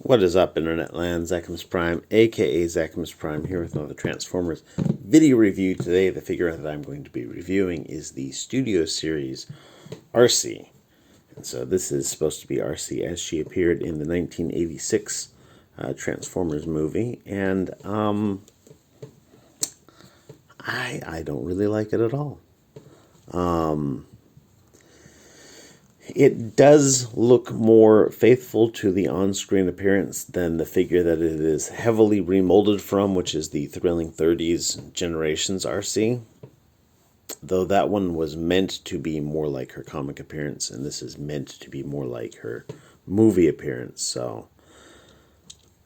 What is up, Internet Land? Zacchaeus Prime, aka Zacchaeus Prime, here with another Transformers video review. Today, the figure that I'm going to be reviewing is the Studio Series Arcee. And so this is supposed to be Arcee as she appeared in the 1986 Transformers movie. And I don't really like it at all. It does look more faithful to the on-screen appearance than the figure that it is heavily remolded from, which is the Thrilling 30s Generations Arcee. Though that one was meant to be more like her comic appearance, and this is meant to be more like her movie appearance. So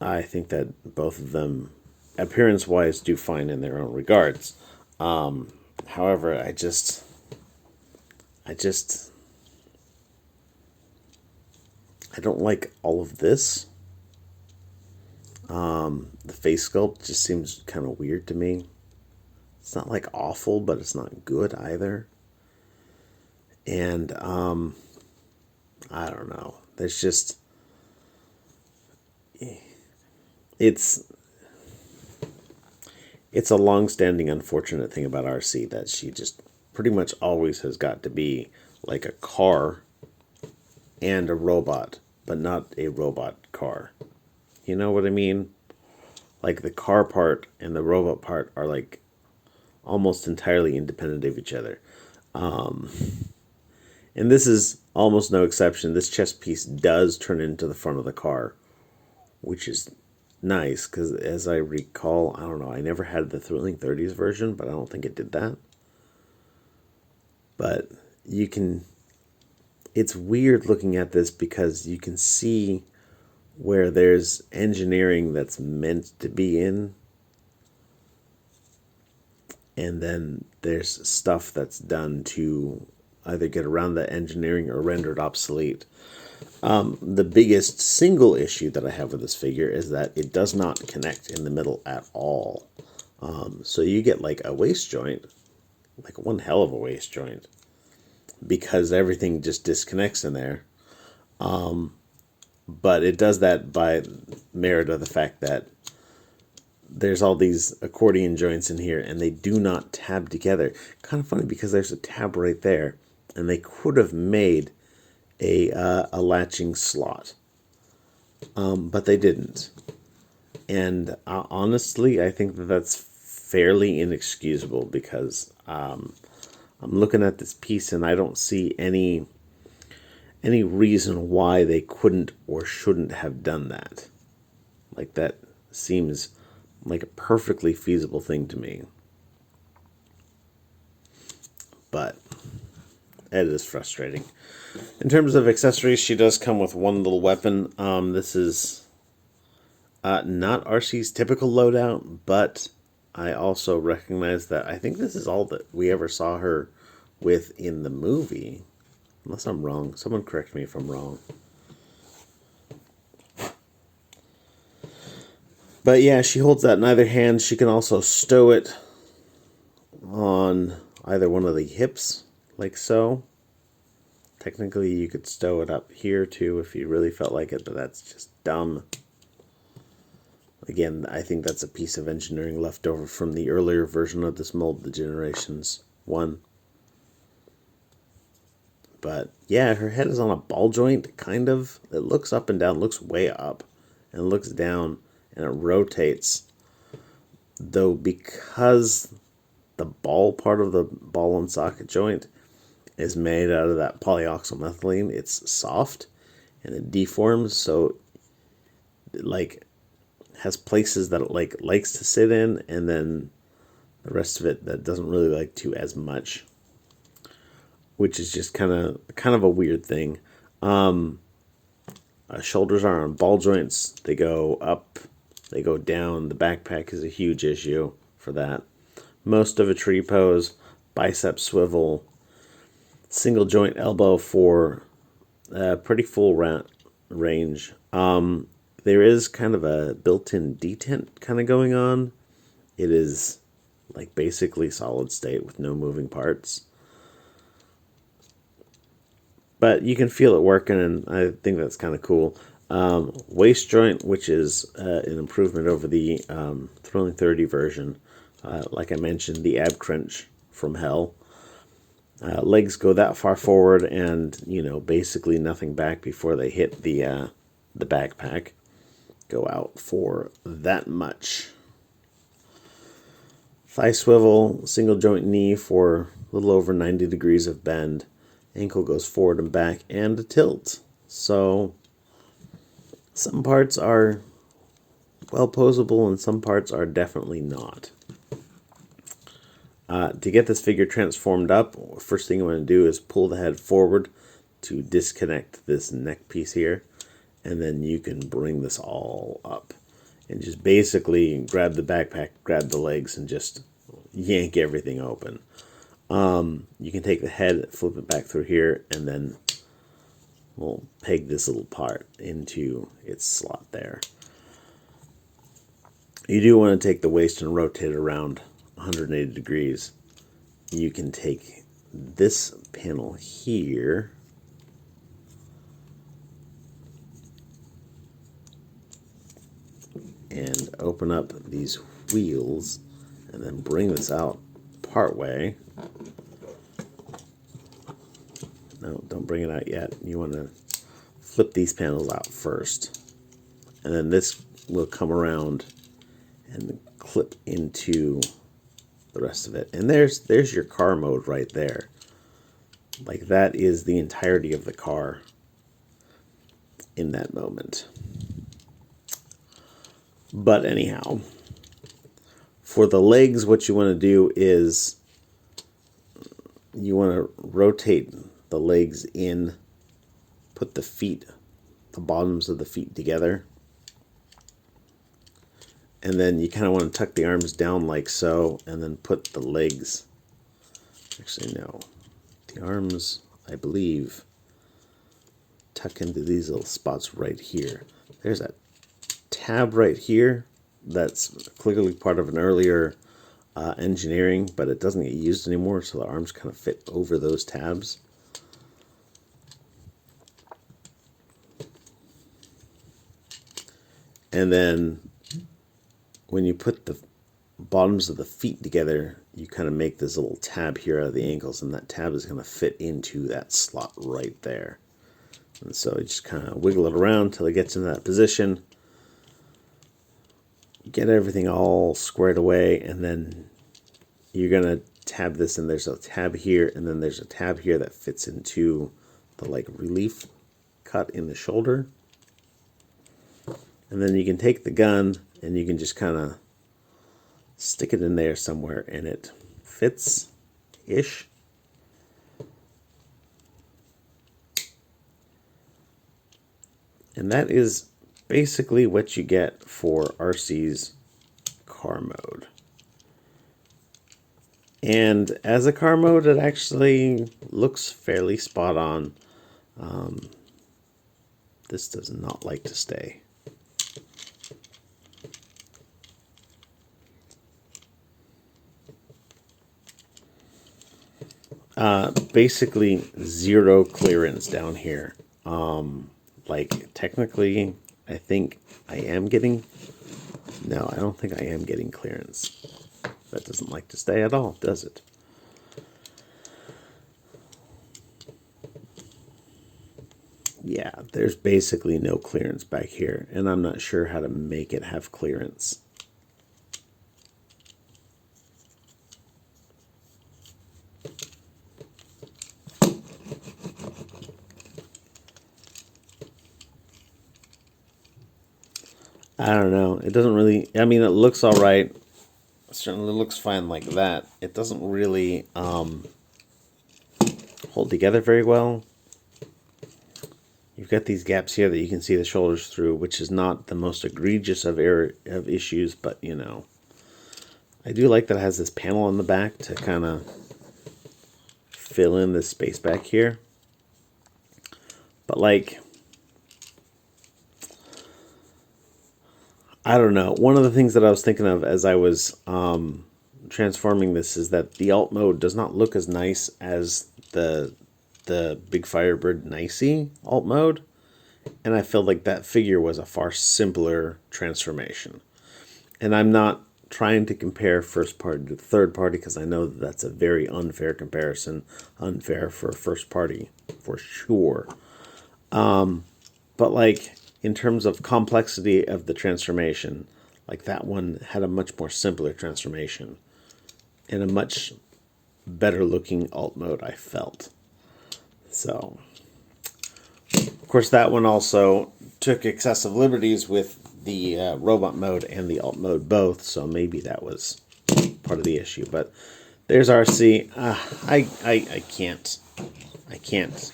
I think that both of them, appearance-wise, do fine in their own regards. However, I don't like all of this. The face sculpt just seems kind of weird to me. It's not like awful, but it's not good either. And I don't know. There's just it's a long-standing unfortunate thing about Arcee that she just pretty much always has got to be like a car and a robot, but not a robot car. You know what I mean? Like the car part and the robot part are like almost entirely independent of each other. And this is almost no exception. This chest piece does turn into the front of the car, which is nice because, as I recall, I don't know, I never had the Thrilling 30s version, but I don't think it did that. But you can... It's weird looking at this because you can see where there's engineering that's meant to be in, and then there's stuff that's done to either get around that engineering or render it obsolete. The biggest single issue that I have with this figure is that it does not connect in the middle at all. So you get like a waist joint, like one hell of a waist joint, because everything just disconnects in there. But it does that by merit of the fact that there's all these accordion joints in here, and they do not tab together. Kind of funny because there's a tab right there, and they could have made a latching slot, but they didn't. And honestly, I think that that's fairly inexcusable because I'm looking at this piece and I don't see any reason why they couldn't or shouldn't have done that. Like, that seems like a perfectly feasible thing to me. But it is frustrating. In terms of accessories, she does come with one little weapon. This is not Arcee's typical loadout, but I also recognize that I think this is all that we ever saw her with in the movie. Unless I'm wrong. Someone correct me if I'm wrong. But yeah, she holds that in either hand. She can also stow it on either one of the hips, like so. Technically, you could stow it up here too if you really felt like it, but that's just dumb. Again, I think that's a piece of engineering left over from the earlier version of this mold, the Generations 1. But yeah, her head is on a ball joint, kind of. It looks up and down, looks way up, and looks down, and it rotates. Though because the ball part of the ball and socket joint is made out of that polyoxymethylene, it's soft, and it deforms, so it like has places that it likes to sit in, and then the rest of it that doesn't really like to as much, which is just kind of a weird thing. Shoulders are on ball joints. They go up, they go down. The backpack is a huge issue for that. Most of a tree pose, bicep swivel, single joint elbow for pretty full range. There is kind of a built-in detent kind of going on. It is like basically solid state with no moving parts. But you can feel it working, and I think that's kind of cool. Waist joint, which is an improvement over the Thrilling 30 version. Like I mentioned, the ab crunch from hell. Legs go that far forward and, basically nothing back before they hit the backpack. Go out for that much. Thigh swivel, single joint knee for a little over 90 degrees of bend. Ankle goes forward and back, and a tilt. So some parts are well posable and some parts are definitely not. To get this figure transformed up, first thing I'm going to do is pull the head forward to disconnect this neck piece here, and then you can bring this all up and just basically grab the backpack, grab the legs, and just yank everything open. You can take the head, flip it back through here, and then we'll peg this little part into its slot there. You do want to take the waist and rotate it around 180 degrees. You can take this panel here and open up these wheels and then bring this out part way. No, don't bring it out yet. You want to flip these panels out first. And then this will come around and clip into the rest of it. And there's your car mode right there. Like, that is the entirety of the car in that moment. But anyhow, for the legs, what you want to do is you want to rotate the legs in, put the feet, the bottoms of the feet together, and then you kind of want to tuck the arms down like so, and then put the legs, actually no, the arms, I believe, tuck into these little spots right here. There's that tab right here that's clearly part of an earlier engineering, but it doesn't get used anymore, so the arms kind of fit over those tabs. And then when you put the bottoms of the feet together, you kind of make this little tab here out of the ankles, and that tab is going to fit into that slot right there. And so you just kind of wiggle it around until it gets in that position. Get everything all squared away, and then you're going to tab this, and there's a tab here, and then there's a tab here that fits into the relief cut in the shoulder. And then you can take the gun and you can just kind of stick it in there somewhere, and it fits-ish. And that is basically what you get for Arcee's car mode. And as a car mode, it actually looks fairly spot on. This does not like to stay. Basically zero clearance down here. Technically, I think I am getting... No, I don't think I am getting clearance. That doesn't like to stay at all, does it? Yeah, there's basically no clearance back here, and I'm not sure how to make it have clearance. I don't know. It doesn't really... I mean, it looks all right. It certainly looks fine like that. It doesn't really hold together very well. You've got these gaps here that you can see the shoulders through, which is not the most egregious of issues, but, I do like that it has this panel on the back to kind of fill in this space back here. But, I don't know. One of the things that I was thinking of as I was transforming this is that the alt mode does not look as nice as the Big Firebird Nicey alt mode. And I felt like that figure was a far simpler transformation. And I'm not trying to compare first party to third party because I know that that's a very unfair comparison. Unfair for first party, for sure. But like in terms of complexity of the transformation, like that one had a much more simpler transformation and a much better looking alt mode, I felt. So, of course, that one also took excessive liberties with the robot mode and the alt mode both, so maybe that was part of the issue. But there's Arcee. I can't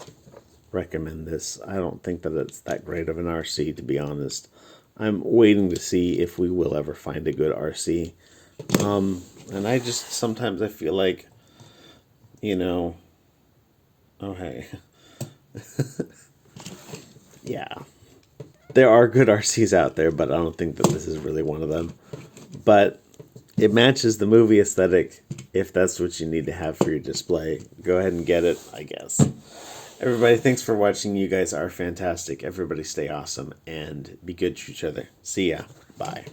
recommend this. I don't think that it's that great of an Arcee, to be honest. I'm waiting to see if we will ever find a good Arcee. And I just sometimes I feel like, you know, oh hey, yeah, there are good Arcees out there, but I don't think that this is really one of them. But it matches the movie aesthetic. If that's what you need to have for your display, go ahead and get it, I guess. Everybody, thanks for watching. You guys are fantastic. Everybody stay awesome and be good to each other. See ya. Bye.